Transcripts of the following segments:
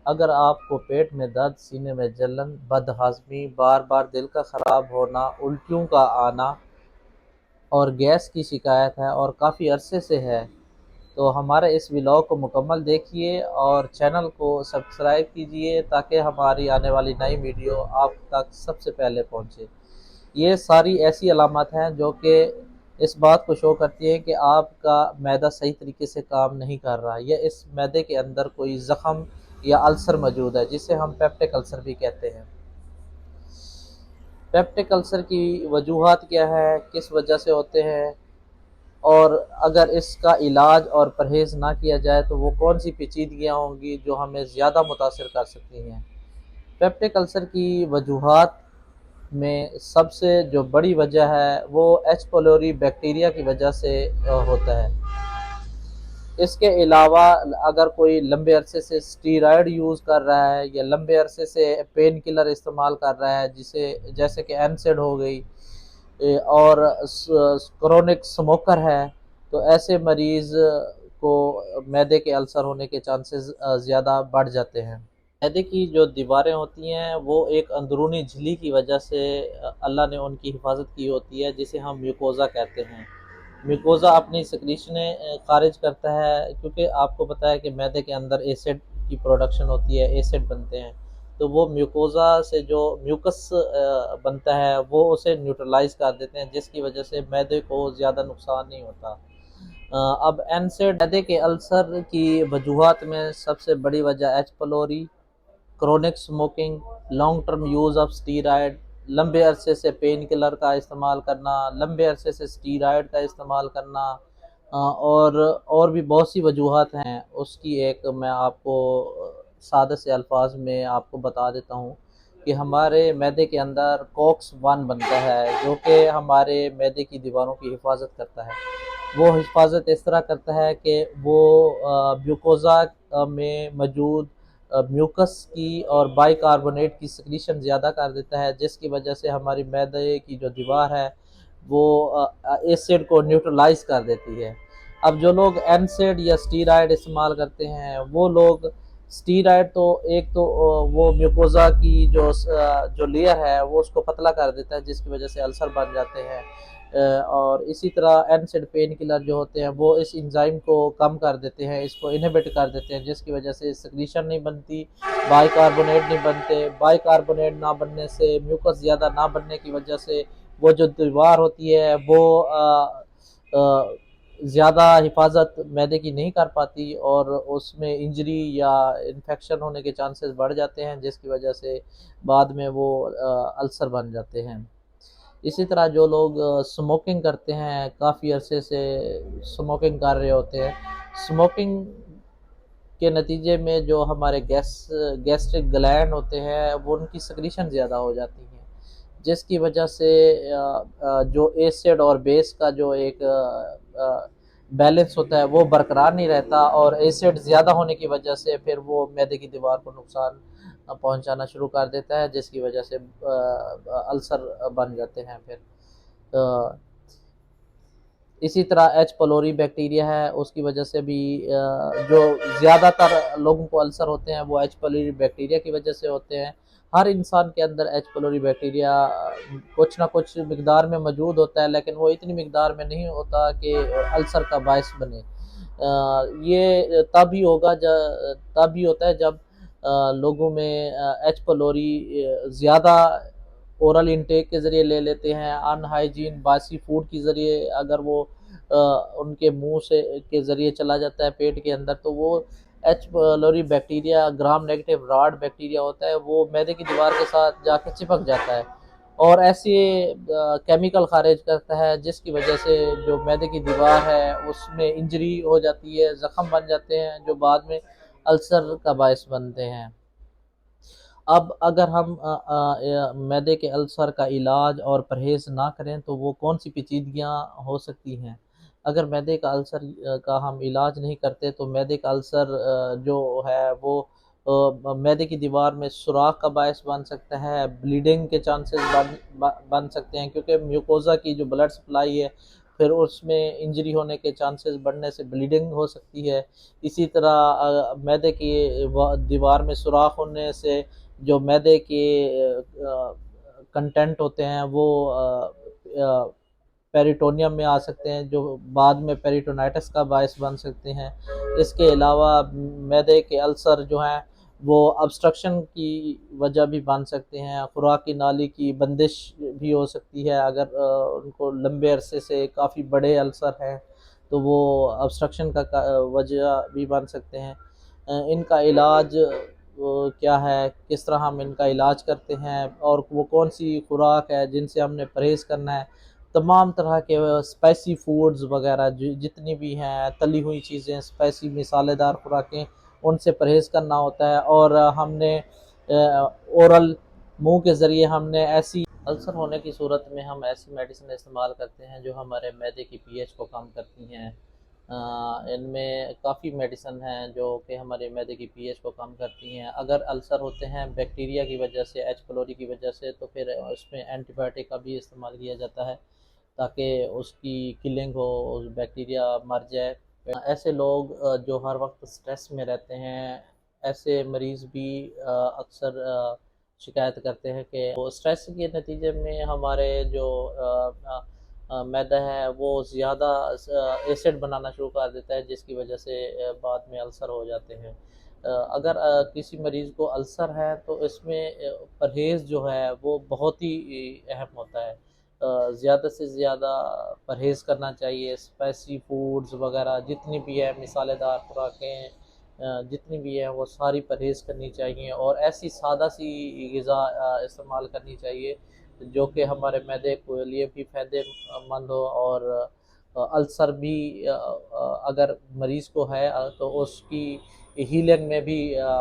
اگر آپ کو پیٹ میں درد، سینے میں جلن، بد ہضمی، بار بار دل کا خراب ہونا، الٹیوں کا آنا اور گیس کی شکایت ہے اور کافی عرصے سے ہے، تو ہمارے اس ولاگ کو مکمل دیکھیے اور چینل کو سبسکرائب کیجیے تاکہ ہماری آنے والی نئی ویڈیو آپ تک سب سے پہلے پہنچے۔ یہ ساری ایسی علامات ہیں جو کہ اس بات کو شو کرتی ہیں کہ آپ کا معدہ صحیح طریقے سے کام نہیں کر رہا، یا اس معدے کے اندر کوئی زخم یا السر موجود ہے، جسے ہم پیپٹک السر بھی کہتے ہیں۔ پیپٹک السر کی وجوہات کیا ہے، کس وجہ سے ہوتے ہیں، اور اگر اس کا علاج اور پرہیز نہ کیا جائے تو وہ کون سی پیچیدگیاں ہوں گی جو ہمیں زیادہ متاثر کر سکتی ہیں۔ پیپٹک السر کی وجوہات میں سب سے جو بڑی وجہ ہے وہ ایچ پولوری بیکٹیریا کی وجہ سے ہوتا ہے۔ اس کے علاوہ اگر کوئی لمبے عرصے سے اسٹیرائڈ یوز کر رہا ہے یا لمبے عرصے سے پین کلر استعمال کر رہا ہے، جیسے کہ NSAID ہو گئی، اور کرونک سموکر ہے، تو ایسے مریض کو معدے کے السر ہونے کے چانسز زیادہ بڑھ جاتے ہیں۔ معدے کی جو دیواریں ہوتی ہیں وہ ایک اندرونی جھلی کی وجہ سے اللہ نے ان کی حفاظت کی ہوتی ہے، جسے ہم میوکوزا کہتے ہیں۔ میوکوزا اپنی سیکریشنیں خارج کرتا ہے، کیونکہ آپ کو پتہ ہے کہ معدے کے اندر ایسڈ کی پروڈکشن ہوتی ہے، ایسڈ بنتے ہیں، تو وہ میوکوزا سے جو میوکس بنتا ہے وہ اسے نیوٹرلائز کر دیتے ہیں، جس کی وجہ سے معدے کو زیادہ نقصان نہیں ہوتا۔ اب NSAID معدے کے السر کی وجوہات میں سب سے بڑی وجہ H pylori, chronic smoking, long term use of steroid, لمبے عرصے سے پین کلر کا استعمال کرنا، لمبے عرصے سے اسٹیرائڈ کا استعمال کرنا، اور بھی بہت سی وجوہات ہیں۔ اس کی ایک میں آپ کو سادہ سے الفاظ میں آپ کو بتا دیتا ہوں کہ ہمارے معدے کے اندر کوکس 1 بنتا ہے، جو کہ ہمارے معدے کی دیواروں کی حفاظت کرتا ہے۔ وہ حفاظت اس طرح کرتا ہے کہ وہ میوکوزا میں موجود میوکس کی اور بائی کاربونیٹ کی سیکریشن زیادہ کر دیتا ہے، جس کی وجہ سے ہماری معدے کی جو دیوار ہے وہ ایسڈ کو نیوٹرلائز کر دیتی ہے۔ اب جو لوگ NSAID یا اسٹیرائڈ استعمال کرتے ہیں، وہ لوگ اسٹیرائڈ تو ایک تو وہ میوکوزا کی جو لیئر ہے وہ اس کو پتلا کر دیتا ہے، جس کی وجہ سے السر بن جاتے ہیں، اور اسی طرح NSAID پین کلر جو ہوتے ہیں وہ اس انزائم کو کم کر دیتے ہیں، اس کو انہیبٹ کر دیتے ہیں، جس کی وجہ سے سیکریشن نہیں بنتی، بائی کاربونیٹ نہیں بنتے، بائی کاربونیٹ نہ بننے سے، میوکس زیادہ نہ بننے کی وجہ سے وہ جو دیوار ہوتی ہے وہ زیادہ حفاظت معدے کی نہیں کر پاتی، اور اس میں انجری یا انفیکشن ہونے کے چانسز بڑھ جاتے ہیں، جس کی وجہ سے بعد میں وہ السر بن جاتے ہیں۔ اسی طرح جو لوگ سموکنگ کرتے ہیں، کافی عرصے سے سموکنگ کر رہے ہوتے ہیں، سموکنگ کے نتیجے میں جو ہمارے گیسٹرک گلینڈ ہوتے ہیں وہ ان کی سیکریشن زیادہ ہو جاتی ہیں، جس کی وجہ سے جو ایسڈ اور بیس کا جو ایک بیلنس ہوتا ہے وہ برقرار نہیں رہتا، اور ایسڈ زیادہ ہونے کی وجہ سے پھر وہ معدے کی دیوار کو نقصان پہنچانا شروع کر دیتا ہے، جس کی وجہ سے السر بن جاتے ہیں پھر۔ اسی طرح ایچ پلوری بیکٹیریا ہے، اس کی وجہ سے بھی جو زیادہ تر لوگوں کو السر ہوتے ہیں وہ ایچ پلوری بیکٹیریا کی وجہ سے ہوتے ہیں۔ ہر انسان کے اندر ایچ پلوری بیکٹیریا کچھ نہ کچھ مقدار میں موجود ہوتا ہے، لیکن وہ اتنی مقدار میں نہیں ہوتا کہ السر کا باعث بنے۔ یہ تب ہی ہوتا ہے جب لوگوں میں ایچ پلوری زیادہ اورل انٹیک کے ذریعے لے لیتے ہیں، ان ہائیجین باسی فوڈ کے ذریعے اگر وہ ان کے منہ سے کے ذریعے چلا جاتا ہے پیٹ کے اندر، تو وہ H pylori bacteria gram negative rod bacteria ہوتا ہے، وہ معدے کی دیوار کے ساتھ جا کے چپک جاتا ہے اور ایسے کیمیکل خارج کرتا ہے، جس کی وجہ سے جو معدے کی دیوار ہے اس میں انجری ہو جاتی ہے، زخم بن جاتے ہیں جو بعد میں السر کا باعث بنتے ہیں۔ اب اگر ہم معدے کے السر کا علاج اور پرہیز نہ کریں تو وہ کون سی پیچیدگیاں ہو سکتی ہیں۔ اگر معدے کا السر کا ہم علاج نہیں کرتے تو معدے کا السر جو ہے وہ معدے کی دیوار میں سوراخ کا باعث بن سکتا ہے، بلیڈنگ کے چانسز بن سکتے ہیں، کیونکہ میوکوزا کی جو بلڈ سپلائی ہے پھر اس میں انجری ہونے کے چانسز بڑھنے سے بلیڈنگ ہو سکتی ہے۔ اسی طرح معدے کی دیوار میں سوراخ ہونے سے جو معدے کے کنٹینٹ ہوتے ہیں وہ پیریٹونیم میں آ سکتے ہیں، جو بعد میں پیریٹونائٹس کا باعث بن سکتے ہیں۔ اس کے علاوہ معدے کے السر جو ہیں وہ ابسٹرکشن کی وجہ بھی بن سکتے ہیں، خوراک کی نالی کی بندش بھی ہو سکتی ہے اگر ان کو لمبے عرصے سے کافی بڑے السر ہیں تو وہ ابسٹرکشن کا وجہ بھی بن سکتے ہیں۔ ان کا علاج کیا ہے، کس طرح ہم ان کا علاج کرتے ہیں، اور وہ کون سی خوراک ہے جن سے ہم نے پرہیز کرنا ہے۔ تمام طرح کے اسپائسی فوڈز وغیرہ جتنی بھی ہیں، تلی ہوئی چیزیں، اسپائسی مسالے دار خوراکیں، ان سے پرہیز کرنا ہوتا ہے۔ اور ہم نے اورل منہ کے ذریعے ہم نے ایسی السر ہونے کی صورت میں ہم ایسی میڈیسن استعمال کرتے ہیں جو ہمارے معدے کی پی ایچ کو کم کرتی ہیں۔ ان میں کافی میڈیسن ہیں جو کہ ہمارے معدے کی پی ایچ کو کم کرتی ہیں۔ اگر السر ہوتے ہیں بیکٹیریا کی وجہ سے، ایچ پلوری کی وجہ سے، تو پھر اس میں اینٹی بائیوٹک کا بھی استعمال کیا جاتا ہے تاکہ اس کی کلنگ ہو، اس بیکٹیریا مر جائے۔ ایسے لوگ جو ہر وقت سٹریس میں رہتے ہیں، ایسے مریض بھی اکثر شکایت کرتے ہیں کہ وہ سٹریس کے نتیجے میں ہمارے جو معدہ ہے وہ زیادہ ایسڈ بنانا شروع کر دیتا ہے، جس کی وجہ سے بعد میں السر ہو جاتے ہیں۔ اگر کسی مریض کو السر ہے تو اس میں پرہیز جو ہے وہ بہت ہی اہم ہوتا ہے۔ زیادہ سے زیادہ پرہیز کرنا چاہیے، اسپائسی فوڈز وغیرہ جتنی بھی ہے، مسالے دار خوراکیں جتنی بھی ہیں وہ ساری پرہیز کرنی چاہیے، اور ایسی سادہ سی غذا استعمال کرنی چاہیے جو کہ ہمارے معدے کے لیے بھی فائدہ مند ہو، اور السر بھی اگر مریض کو ہے تو اس کی ہیلنگ میں بھی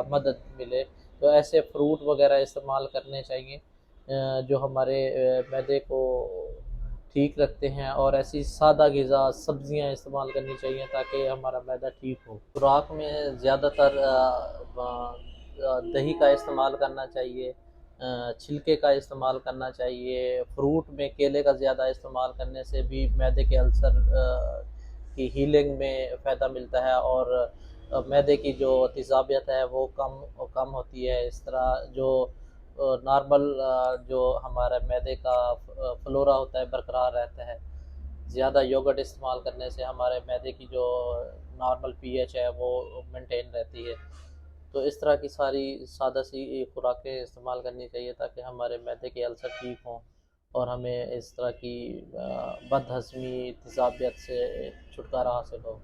مدد ملے۔ تو ایسے فروٹ وغیرہ استعمال کرنے چاہیے جو ہمارے معدے کو ٹھیک رکھتے ہیں، اور ایسی سادہ غذا سبزیاں استعمال کرنی چاہیے تاکہ ہمارا معدہ ٹھیک ہو۔ خوراک میں زیادہ تر دہی کا استعمال کرنا چاہیے، چھلکے کا استعمال کرنا چاہیے۔ فروٹ میں کیلے کا زیادہ استعمال کرنے سے بھی معدے کے السر کی ہیلنگ میں فائدہ ملتا ہے، اور معدے کی جو تیزابیت ہے وہ کم ہوتی ہے۔ اس طرح جو نارمل جو ہمارا معدے کا فلورا ہوتا ہے برقرار رہتا ہے۔ زیادہ یوگرٹ استعمال کرنے سے ہمارے معدے کی جو نارمل پی ایچ ہے وہ مینٹین رہتی ہے۔ تو اس طرح کی ساری سادہ سی خوراکیں استعمال کرنی چاہیے تاکہ ہمارے معدے کے السر ٹھیک ہوں، اور ہمیں اس طرح کی بد ہضمی تیزابیت سے چھٹکارا حاصل ہو۔